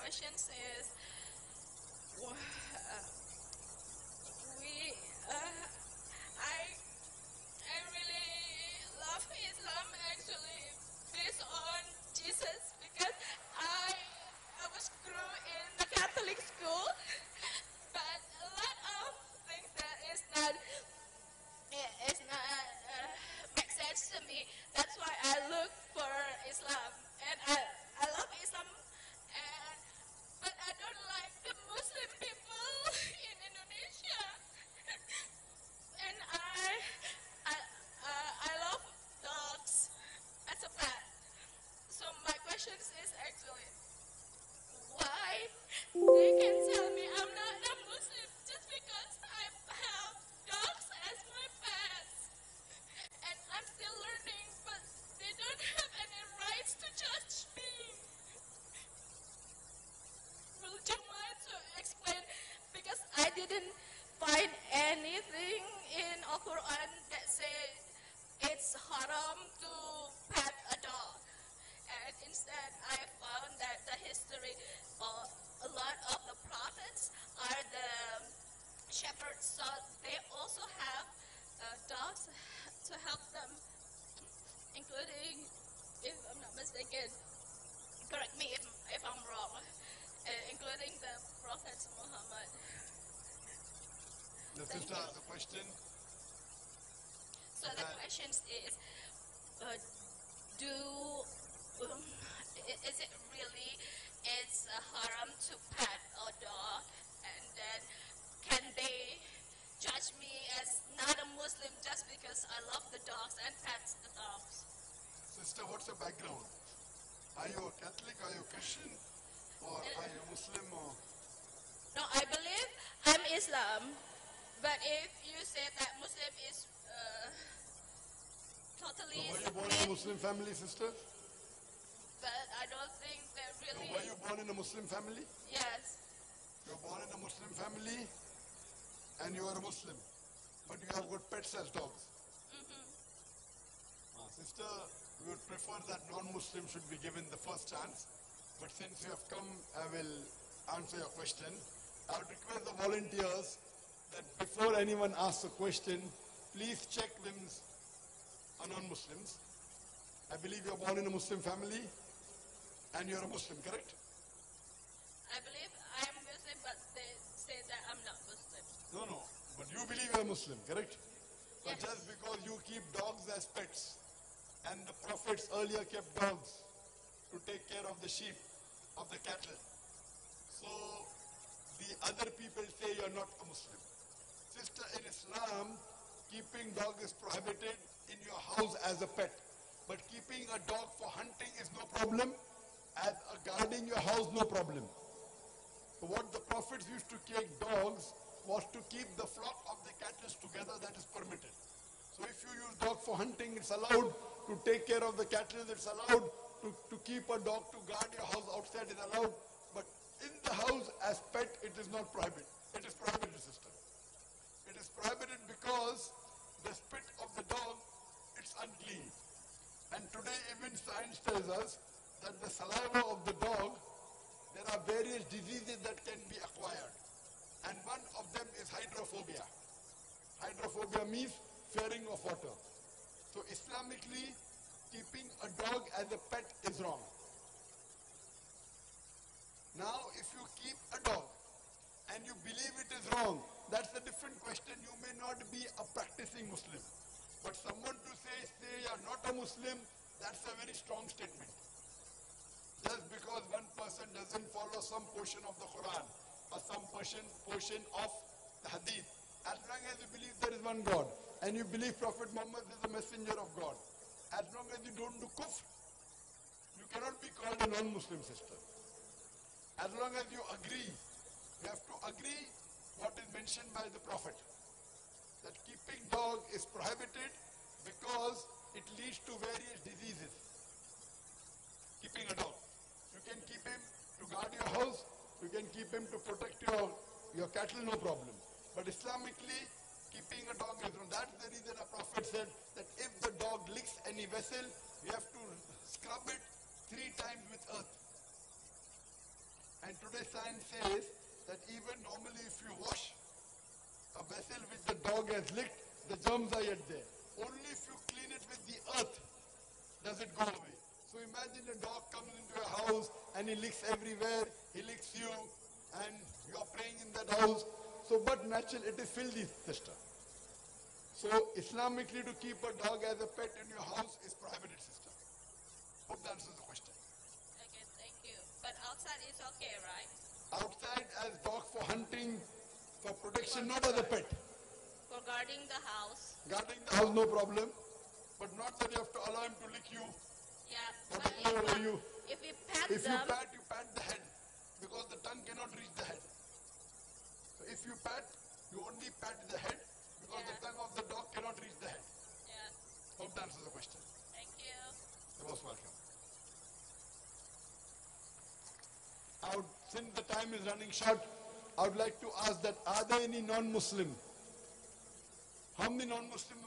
question is, we, I really love Islam actually based on Jesus because I was grew in the Catholic school, but a lot of things that is not make sense to me. That's why I look for Islam, and I love Islam, and but I don't like the Muslim people in Indonesia, and I love dogs as a pet. So my question is actually why they can tell me I'm not a Muslim just because I have dogs as my pets. And I'm still learning, but they don't have any rights to judge me. Will you mind to explain? Because I didn't find anything in Al-Quran that says it's haram to pet a dog. And instead, I found that the history, a lot of the prophets are the shepherds, so they also have dogs to help them, including, if I'm not mistaken, correct me if I'm wrong, including the Prophet Muhammad. The Thank sister you. has a question. So the question is, uh, do is it really it's haram to pet a dog, and then can they judge me as not a Muslim just because I love the dogs and pet the dogs? Sister, what's your background? Are you a Catholic? Are you a Christian? Or are you Muslim? Or No, I believe I'm Islam, but if you say that Muslim is so totally were you born in a Muslim family, sister? but I don't think that So really. were you born in a Muslim family? Yes. You're born in a Muslim family and you are a Muslim. But you have got pets as dogs. Sister, we would prefer that non-Muslims should be given the first chance. But since you have come, I will answer your question. I would request the volunteers that before anyone asks a question, please check them are non-Muslims. I believe you're born in a Muslim family and you're a Muslim, correct? I believe I'm Muslim, but they say that I'm not Muslim. No. But you believe you're Muslim, correct? But Yes. just because you keep dogs as pets, and the prophets earlier kept dogs to take care of the sheep, of the cattle. So the other people say you're not a Muslim. Sister, in Islam, keeping dog is prohibited in your house as a pet. But keeping a dog for hunting is no problem. As guarding your house, no problem. So what the prophets used to take dogs was to keep the flock of the cattle together, that is permitted. So if you use dog for hunting, it's allowed. To take care of the cattle, it's allowed. To keep a dog to guard your house outside is allowed. But in the house as pet, it is not prohibited. It is prohibited, sister. It is prohibited because the spit of the dog, it's unclean. And today even science tells us that the saliva of the dog, there are various diseases that can be acquired. And one of them is hydrophobia. Hydrophobia means fearing of water. So Islamically, keeping a dog as a pet is wrong. Now, if you keep a dog and you believe it is wrong, that's a different question. You may not be a practicing Muslim. But someone to say you are not a Muslim, that's a very strong statement. Just because one person doesn't follow some portion of the Quran or some portion of the Hadith, as long as you believe there is one God and you believe Prophet Muhammad is the messenger of God, as long as you don't do kufr, you cannot be called a non-Muslim, sister. As long as you agree, you have to agree what is mentioned by the Prophet, that keeping dog is prohibited because it leads to various diseases. Keeping a dog. You can keep him to guard your house, you can keep him to protect your cattle, no problem. But Islamically, keeping a dog is wrong. That's the reason a Prophet said that if the dog licks any vessel, we have to scrub it 3 times with earth. And today science says that even normally if you wash a vessel which the dog has licked, the germs are yet there. Only if you clean it with the earth does it go away. So imagine a dog comes into your house and he licks everywhere, he licks you, and you are praying in that house. So but natural, it is filthy, sister. So Islamically to keep a dog as a pet in your house is prohibited, sister. Hope that answers the question. Okay, thank you. But outside is okay, right? Outside as dog for hunting, for protection, not as a pet. For guarding the house. Guarding the house, no problem. But not that you have to allow him to lick you Yeah, or but to go over you. if we pat If you them, pat, you pat the head. Because the tongue cannot reach the head. So if you pat, you only pat the head because the tongue of the dog cannot reach the head. yeah, Hope that answers the question. thank you. You're most welcome. Since the time is running short, I would like to ask that are there any non-Muslim? How many non-Muslim